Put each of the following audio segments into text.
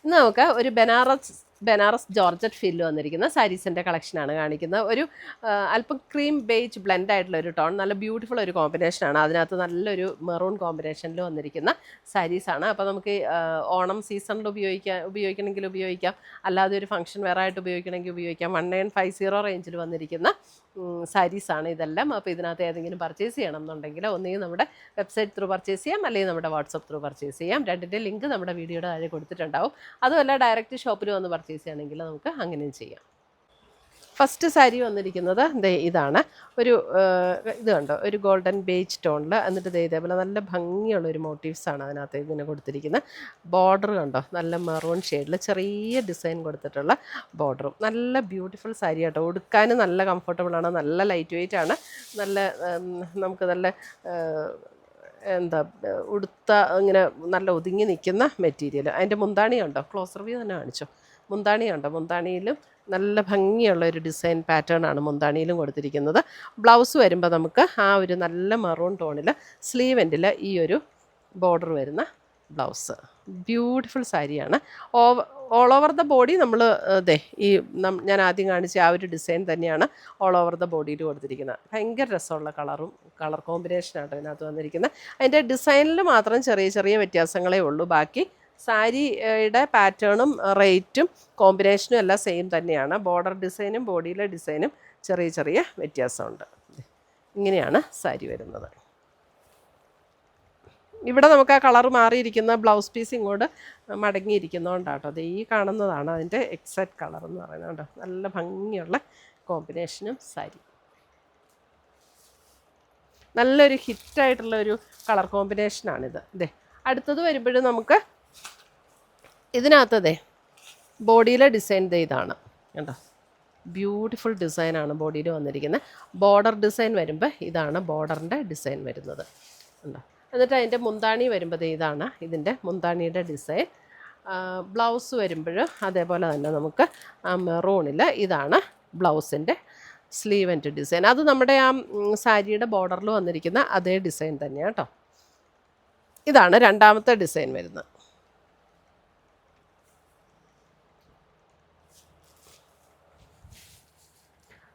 ഇന്ന് നമുക്ക് ഒരു ബനാറസ് ജോർജറ്റ് ഫീൽ വന്നിരിക്കുന്ന സാരീസിൻ്റെ കളക്ഷനാണ് കാണിക്കുന്നത്. ഒരു അല്പം ക്രീം ബേജ് ബ്ലെൻഡ് ആയിട്ടുള്ള ഒരു ടോൺ, നല്ല ബ്യൂട്ടിഫുൾ ഒരു കോമ്പിനേഷനാണ്. അതിനകത്ത് നല്ലൊരു മെറൂൺ കോമ്പിനേഷനിൽ വന്നിരിക്കുന്ന സാരീസാണ്. അപ്പോൾ നമുക്ക് ഓണം സീസണിൽ ഉപയോഗിക്കണമെങ്കിൽ ഉപയോഗിക്കാം, അല്ലാതെ ഒരു ഫംഗ്ഷൻ വെയർ ആയിട്ട് ഉപയോഗിക്കണമെങ്കിൽ ഉപയോഗിക്കാം. 1950 റേഞ്ചിൽ വന്നിരിക്കുന്ന സാരീസാണ് ഇതെല്ലാം. അപ്പോൾ ഇതിനകത്ത് ഏതെങ്കിലും പർച്ചേസ് ചെയ്യണം എന്നുണ്ടെങ്കിൽ ഒന്നുകിൽ നമ്മുടെ വെബ്സൈറ്റ് ത്രൂ പർച്ചേസ് ചെയ്യാം, അല്ലെങ്കിൽ നമ്മുടെ വാട്സപ്പ് ത്രൂ പർച്ചേസ് ചെയ്യാം. രണ്ടിൻ്റെ ലിങ്ക് നമ്മുടെ വീഡിയോയുടെ താഴെ കൊടുത്തിട്ടുണ്ടാവും. അതുമല്ല ഡയറക്റ്റ് ഷോപ്പിൽ വന്ന് പർച്ചേസ് ചെയ്യണമെങ്കിൽ നമുക്ക് അങ്ങനെയും ചെയ്യാം. ഫസ്റ്റ് സാരി വന്നിരിക്കുന്നത് ഇതാണ്. ഒരു ഇത് കണ്ടോ, ഒരു ഗോൾഡൻ ബേജ് ടോണിൽ, എന്നിട്ട് ഇതേപോലെ നല്ല ഭംഗിയുള്ള ഒരു മോട്ടീവ്സാണ് അതിനകത്ത് ഇങ്ങനെ കൊടുത്തിരിക്കുന്നത്. ബോർഡർ കണ്ടോ, നല്ല മെറൂൺ ഷെയ്ഡിൽ ചെറിയ ഡിസൈൻ കൊടുത്തിട്ടുള്ള ബോർഡറും. നല്ല ബ്യൂട്ടിഫുൾ സാരി കേട്ടോ. ഉടുക്കാൻ നല്ല കംഫർട്ടബിളാണ്, നല്ല ലൈറ്റ് വെയ്റ്റ് ആണ്, നല്ല നമുക്ക് നല്ല എന്താ ഉടുത്ത ഇങ്ങനെ നല്ല ഒതുങ്ങി നിൽക്കുന്ന മെറ്റീരിയൽ. അതിൻ്റെ മുന്താണി കണ്ടോ, ക്ലോസർ വ്യൂ തന്നെ കാണിച്ചോ. മുന്താണി കണ്ടോ, മുന്താണിയിലും നല്ല ഭംഗിയുള്ള ഒരു ഡിസൈൻ പാറ്റേൺ ആണ് മുന്താണിയിലും കൊടുത്തിരിക്കുന്നത്. ബ്ലൗസ് വരുമ്പോൾ നമുക്ക് ആ ഒരു നല്ല മെറൂൺ ടോണിൽ സ്ലീവ് എൻഡിൽ ഈ ഒരു ബോർഡർ വരുന്ന ബ്ലൗസ്. ബ്യൂട്ടിഫുൾ സാരിയാണ്. ഓൾ ഓവർ ദ ബോഡി നമ്മൾ ഞാൻ ആദ്യം കാണിച്ച ആ ഒരു ഡിസൈൻ തന്നെയാണ് ഓൾ ഓവർ ദ ബോഡിയിൽ കൊടുത്തിരിക്കുന്നത്. ഭയങ്കര രസമുള്ള കളർ കോമ്പിനേഷനാണ് ഇതിനകത്ത് വന്നിരിക്കുന്നത്. അതിൻ്റെ ഡിസൈനിൽ മാത്രം ചെറിയ ചെറിയ വ്യത്യാസങ്ങളേ ഉള്ളൂ. ബാക്കി സാരിയുടെ പാറ്റേണും റേറ്റും കോമ്പിനേഷനും എല്ലാം സെയിം തന്നെയാണ്. ബോർഡർ ഡിസൈനും ബോഡിയിലെ ഡിസൈനും ചെറിയ ചെറിയ വ്യത്യാസമുണ്ട്. ഇങ്ങനെയാണ് സാരി വരുന്നത്. ഇവിടെ നമുക്ക് ആ കളർ മാറിയിരിക്കുന്ന ബ്ലൗസ് പീസ് ഇങ്ങോട്ട് മടങ്ങിയിരിക്കുന്നതുകൊണ്ടാട്ടോ. അത് ഈ കാണുന്നതാണ് അതിൻ്റെ എക്സാക്റ്റ് കളർ എന്ന് പറയുന്നത് കേട്ടോ. നല്ല ഭംഗിയുള്ള കോമ്പിനേഷനും സാരി. നല്ലൊരു ഹിറ്റായിട്ടുള്ള ഒരു കളർ കോമ്പിനേഷനാണിത്. അടുത്തത് വരുമ്പോഴും നമുക്ക് ഇതിനകത്തതേ ബോഡിയിലെ ഡിസൈൻ ഇതാണ് കേട്ടോ. ബ്യൂട്ടിഫുൾ ഡിസൈനാണ് ബോഡിയിൽ വന്നിരിക്കുന്നത്. ബോർഡർ ഡിസൈൻ വരുമ്പോൾ ഇതാണ് ബോർഡറിൻ്റെ ഡിസൈൻ വരുന്നത് ഉണ്ടോ. എന്നിട്ട് അതിൻ്റെ മുന്താണി വരുമ്പോൾ ഇതാണ് ഇതിൻ്റെ മുന്താണിയുടെ ഡിസൈൻ. ബ്ലൗസ് വരുമ്പോൾ അതേപോലെ തന്നെ നമുക്ക് ആ മെറൂണിൽ ഇതാണ് ബ്ലൗസിൻ്റെ സ്ലീവ് ആൻഡ് ഡിസൈൻ. അത് നമ്മുടെ ആ സാരിയുടെ ബോർഡറിൽ വന്നിരിക്കുന്ന അതേ ഡിസൈൻ തന്നെയാണ് കേട്ടോ. ഇതാണ് രണ്ടാമത്തെ ഡിസൈൻ വരുന്നത്.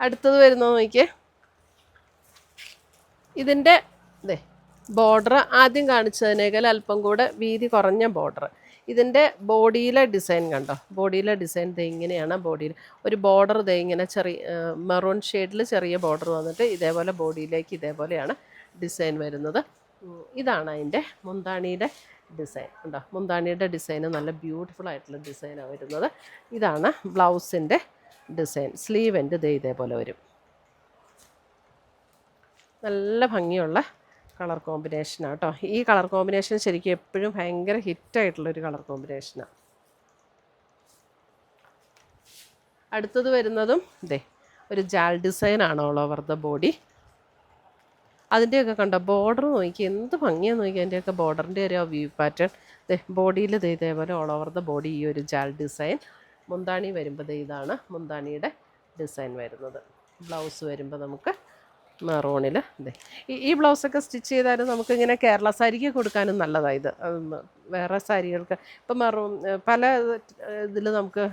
അടുത്തത് വരുന്നത് നോക്കിയേ, ഇതിൻ്റെ ബോർഡർ ആദ്യം കാണിച്ചതിനേക്കാൾ അല്പം കൂടെ വീതി കുറഞ്ഞ ബോർഡർ. ഇതിൻ്റെ ബോഡിയിലെ ഡിസൈൻ കണ്ടോ, ബോഡിയിലെ ഡിസൈൻ ഇങ്ങനെയാണ്. ബോഡിയിൽ ഒരു ബോർഡർ ഇങ്ങനെ ചെറിയ മെറൂൺ ഷെയ്ഡിൽ ചെറിയ ബോർഡർ വന്നിട്ട് ഇതേപോലെ ബോഡിയിലേക്ക് ഇതേപോലെയാണ് ഡിസൈൻ വരുന്നത്. ഇതാണ് അതിൻ്റെ മുന്താണിയുടെ ഡിസൈൻ ഉണ്ടോ. മുന്താണിയുടെ ഡിസൈന് നല്ല ബ്യൂട്ടിഫുൾ ആയിട്ടുള്ള ഡിസൈനാണ് വരുന്നത്. ഇതാണ് ബ്ലൗസിൻ്റെ ഡിസൈൻ. സ്ലീവ് എൻ്റെ ഇതേപോലെ വരും. നല്ല ഭംഗിയുള്ള കളർ കോമ്പിനേഷനാണ് കേട്ടോ. ഈ കളർ കോമ്പിനേഷൻ ശരിക്കും എപ്പോഴും ഭയങ്കര ഹിറ്റായിട്ടുള്ളൊരു കളർ കോമ്പിനേഷനാണ്. അടുത്തത് വരുന്നതും ഒരു ജാൽ ഡിസൈനാണ് ഓൾ ഓവർ ദ ബോഡി. അതിൻ്റെയൊക്കെ കണ്ടോ ബോർഡർ നോക്കി എന്ത് ഭംഗിയാന്ന് നോക്കി. അതിൻ്റെയൊക്കെ ബോർഡറിൻ്റെ ഒരു വ്യൂ പാറ്റേൺ ബോഡിയിൽ ഇതേപോലെ ഓൾ ഓവർ ദ ബോഡി ഈ ഒരു ജാൽ ഡിസൈൻ. മുന്താണി വരുമ്പോൾ ഇതാണ് മുന്താണിയുടെ ഡിസൈൻ വരുന്നത്. ബ്ലൗസ് വരുമ്പോൾ നമുക്ക് മെറൂണിൽ ഈ ബ്ലൗസൊക്കെ സ്റ്റിച്ച് ചെയ്താലും നമുക്കിങ്ങനെ കേരള സാരിക്ക് കൊടുക്കാനും നല്ലതാണ് ഇത്. വേറെ സാരികൾക്ക് ഇപ്പം പല ഇതിൽ നമുക്ക്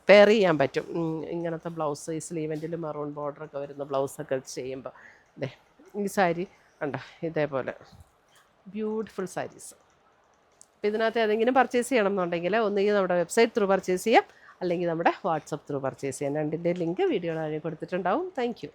പെയർ ചെയ്യാൻ പറ്റും. ഇങ്ങനത്തെ ബ്ലൗസ് ഈ സ്ലീവെൻറ്റിൽ മെറൂൺ ബോർഡറൊക്കെ വരുന്ന ബ്ലൗസൊക്കെ ചെയ്യുമ്പോൾ ഈ സാരി കണ്ടോ ഇതേപോലെ ബ്യൂട്ടിഫുൾ സാരീസ്. അപ്പോൾ ഇതിനകത്ത് ഏതെങ്കിലും പർച്ചേസ് ചെയ്യണം എന്നുണ്ടെങ്കിൽ ഒന്നുകിൽ നമ്മുടെ വെബ്സൈറ്റ് ത്രൂ പർച്ചേസ് ചെയ്യാം, അല്ലെങ്കിൽ നമ്മുടെ വാട്സപ്പ് ത്രൂ പർച്ചേസ് ചെയ്യാം. രണ്ടിൻ്റെ ലിങ്ക് വീഡിയോയിൽ കൊടുത്തിട്ടുണ്ടാവും. Thank U.